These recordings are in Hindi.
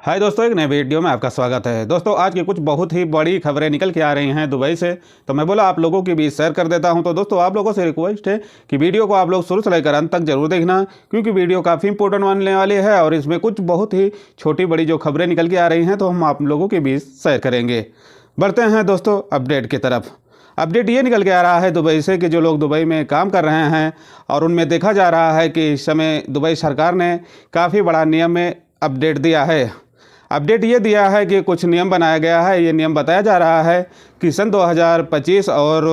हाय दोस्तों, एक नए वीडियो में आपका स्वागत है। दोस्तों, आज की कुछ बहुत ही बड़ी खबरें निकल के आ रही हैं दुबई से, तो मैं बोला आप लोगों के बीच शेयर कर देता हूं। तो दोस्तों, आप लोगों से रिक्वेस्ट है कि वीडियो को आप लोग शुरू से लेकर अंत तक जरूर देखना, क्योंकि वीडियो काफ़ी इंपॉर्टेंट बनने वाली है और इसमें कुछ बहुत ही छोटी बड़ी जो खबरें निकल के आ रही हैं तो हम आप लोगों के बीच शेयर करेंगे। बढ़ते हैं दोस्तों अपडेट की तरफ। अपडेट ये निकल के आ रहा है दुबई से कि जो लोग दुबई में काम कर रहे हैं और उनमें देखा जा रहा है कि इस समय दुबई सरकार ने काफ़ी बड़ा नियम में अपडेट दिया है। अपडेट ये दिया है कि कुछ नियम बनाया गया है। ये नियम बताया जा रहा है कि सन 2025 और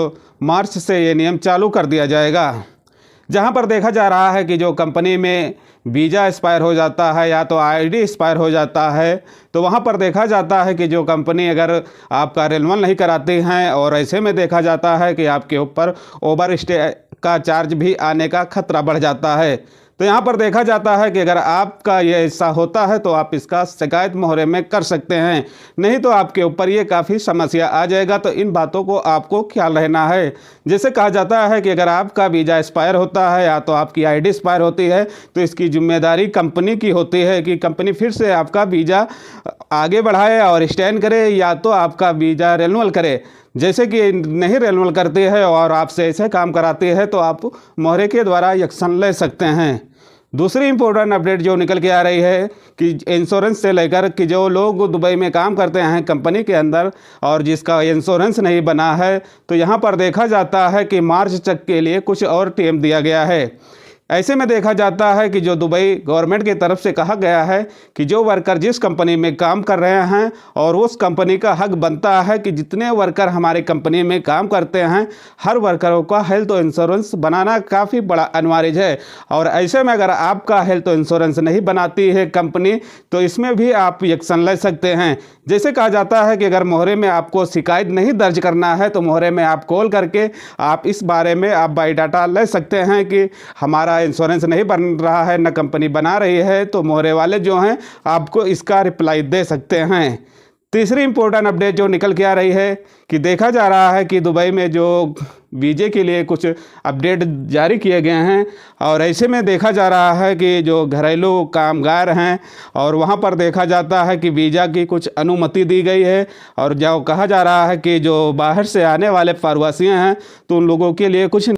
मार्च से ये नियम चालू कर दिया जाएगा, जहां पर देखा जा रहा है कि जो कंपनी में वीज़ा एक्सपायर हो जाता है या तो आईडी एक्सपायर हो जाता है, तो वहां पर देखा जाता है कि जो कंपनी अगर आपका रिन्यूअल नहीं कराती हैं और ऐसे में देखा जाता है कि आपके ऊपर ओवर स्टे का चार्ज भी आने का खतरा बढ़ जाता है। तो यहाँ पर देखा जाता है कि अगर आपका ये ऐसा होता है तो आप इसका शिकायत मोहरे में कर सकते हैं, नहीं तो आपके ऊपर ये काफ़ी समस्या आ जाएगा। तो इन बातों को आपको ख्याल रहना है। जैसे कहा जाता है कि अगर आपका वीज़ा एक्सपायर होता है या तो आपकी आईडी एक्सपायर होती है तो इसकी जिम्मेदारी कंपनी की होती है कि कंपनी फिर से आपका वीज़ा आगे बढ़ाए और एक्सटेंड करे या तो आपका वीज़ा रिन्यूअल करे। जैसे कि नहीं रिन्यूअल करती है और आपसे ऐसे काम कराती है तो आप मोहरे के द्वारा एक्शन ले सकते हैं। दूसरी इंपॉर्टेंट अपडेट जो निकल के आ रही है कि इंश्योरेंस से लेकर कि जो लोग दुबई में काम करते हैं कंपनी के अंदर और जिसका इंश्योरेंस नहीं बना है, तो यहाँ पर देखा जाता है कि मार्च तक के लिए कुछ और टाइम दिया गया है। ऐसे में देखा जाता है कि जो दुबई गवर्नमेंट की तरफ से कहा गया है कि जो वर्कर जिस कंपनी में काम कर रहे हैं और उस कंपनी का हक बनता है कि जितने वर्कर हमारे कंपनी में काम करते हैं हर वर्करों का हेल्थ इंश्योरेंस बनाना काफ़ी बड़ा अनिवार्य है। और ऐसे में अगर आपका हेल्थ इंश्योरेंस नहीं बनाती है कंपनी तो इसमें भी आप एक्शन ले सकते हैं। जैसे कहा जाता है कि अगर मोहरे में आपको शिकायत नहीं दर्ज करना है तो मोहरे में आप कॉल करके आप इस बारे में आप बायोडाटा ले सकते हैं कि हमारा इंश्योरेंस नहीं बन रहा है, न कंपनी बना रही है, तो मोहरे वाले जो हैं आपको इसका रिप्लाई दे सकते हैं। तीसरी इंपॉर्टेंट अपडेट जो निकल के आ रही है कि देखा जा रहा है कि दुबई में जो वीज़े के लिए कुछ अपडेट जारी किए गए हैं और ऐसे में देखा जा रहा है कि जो घरेलू कामगार हैं और वहां पर देखा जाता है कि वीज़ा की कुछ अनुमति दी गई है और जो कहा जा रहा है कि जो बाहर से आने वाले प्रवासी हैं तो उन लोगों के लिए कुछ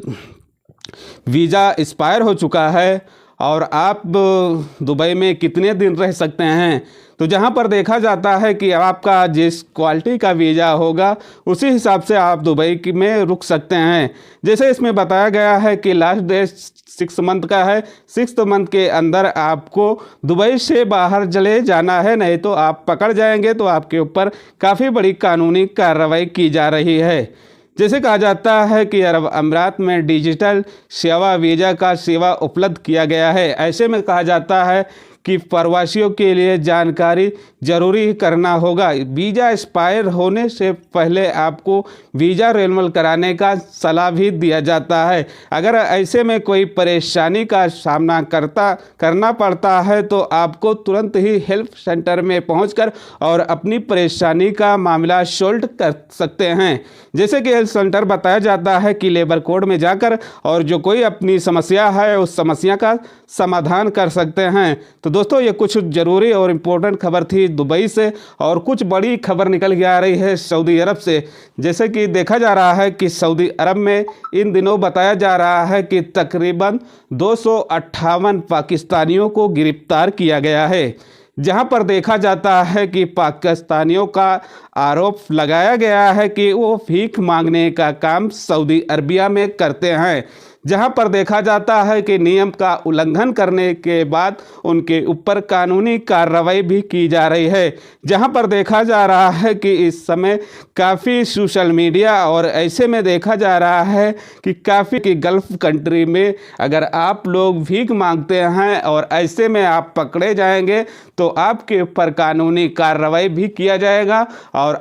वीज़ा एक्सपायर हो चुका है और आप दुबई में कितने दिन रह सकते हैं। तो जहां पर देखा जाता है कि आपका जिस क्वालिटी का वीज़ा होगा उसी हिसाब से आप दुबई में रुक सकते हैं। जैसे इसमें बताया गया है कि लास्ट डेट 6 मंथ का है, 6th मंथ के अंदर आपको दुबई से बाहर चले जाना है, नहीं तो आप पकड़ जाएंगे। तो आपके ऊपर काफ़ी बड़ी कानूनी कार्रवाई की जा रही है। जैसे कहा जाता है कि अरब अमीरात में डिजिटल सेवा वीज़ा का सेवा उपलब्ध किया गया है। ऐसे में कहा जाता है कि प्रवासियों के लिए जानकारी जरूरी करना होगा। वीज़ा एक्सपायर होने से पहले आपको वीज़ा रिन्यूअल कराने का सलाह भी दिया जाता है। अगर ऐसे में कोई परेशानी का सामना करना पड़ता है तो आपको तुरंत ही हेल्प सेंटर में पहुंचकर और अपनी परेशानी का मामला सॉल्व कर सकते हैं। जैसे कि हेल्प सेंटर बताया जाता है कि लेबर कोड में जाकर और जो कोई अपनी समस्या है उस समस्या का समाधान कर सकते हैं। तो दोस्तों, ये कुछ ज़रूरी और इम्पोर्टेंट खबर थी दुबई से। और कुछ बड़ी खबर निकल के आ रही है सऊदी अरब से। जैसे कि देखा जा रहा है कि सऊदी अरब में इन दिनों बताया जा रहा है कि तकरीबन 258 पाकिस्तानियों को गिरफ्तार किया गया है, जहां पर देखा जाता है कि पाकिस्तानियों का आरोप लगाया गया है कि वो भीख मांगने का काम सऊदी अरबिया में करते हैं, जहां पर देखा जाता है कि नियम का उल्लंघन करने के बाद उनके ऊपर कानूनी कार्रवाई भी की जा रही है। जहां पर देखा जा रहा है कि इस समय काफ़ी सोशल मीडिया और ऐसे में देखा जा रहा है कि काफ़ी कि गल्फ़ कंट्री में अगर आप लोग भीख मांगते हैं और ऐसे में आप पकड़े जाएंगे तो आपके ऊपर कानूनी कार्रवाई भी किया जाएगा और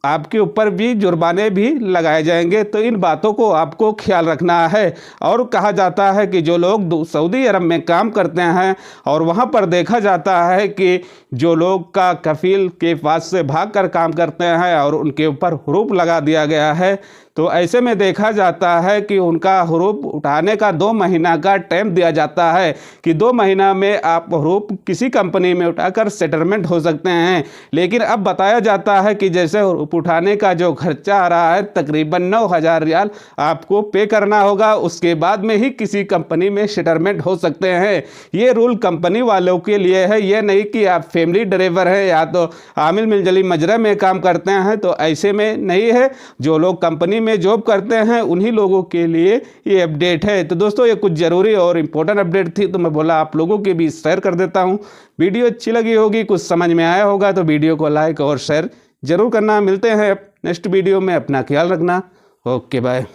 आपके ऊपर भी जुर्माने भी लगाए जाएंगे। तो इन बातों को आपको ख्याल रखना है। और कहा जाता है कि जो लोग सऊदी अरब में काम करते हैं और वहां पर देखा जाता है कि जो लोग का कफील के पास से भागकर काम करते हैं और उनके ऊपर हुरूप लगा दिया गया है तो ऐसे में देखा जाता है कि उनका हरूफ उठाने का 2 महीना का टाइम दिया जाता है कि 2 महीना में आप हरूफ किसी कंपनी में उठाकर सेटलमेंट हो सकते हैं। लेकिन अब बताया जाता है कि जैसे हरूफ उठाने का जो खर्चा आ रहा है तकरीबन 9,000 रियाल आपको पे करना होगा, उसके बाद में ही किसी कंपनी में सेटलमेंट हो सकते हैं। ये रूल कंपनी वालों के लिए है, ये नहीं कि आप फैमिली ड्राइवर हैं या तो आमिल मिलजली मजरा में काम करते हैं तो ऐसे में नहीं है। जो लोग कंपनी में जॉब करते हैं उन्हीं लोगों के लिए ये अपडेट है। तो दोस्तों ये कुछ ज़रूरी और इम्पोर्टेंट अपडेट थी, तो मैं बोला आप लोगों के बीच शेयर कर देता हूँ। वीडियो अच्छी लगी होगी, कुछ समझ में आया होगा तो वीडियो को लाइक और शेयर जरूर करना। मिलते हैं नेक्स्ट वीडियो में, अपना ख्याल रखना। Okay bye.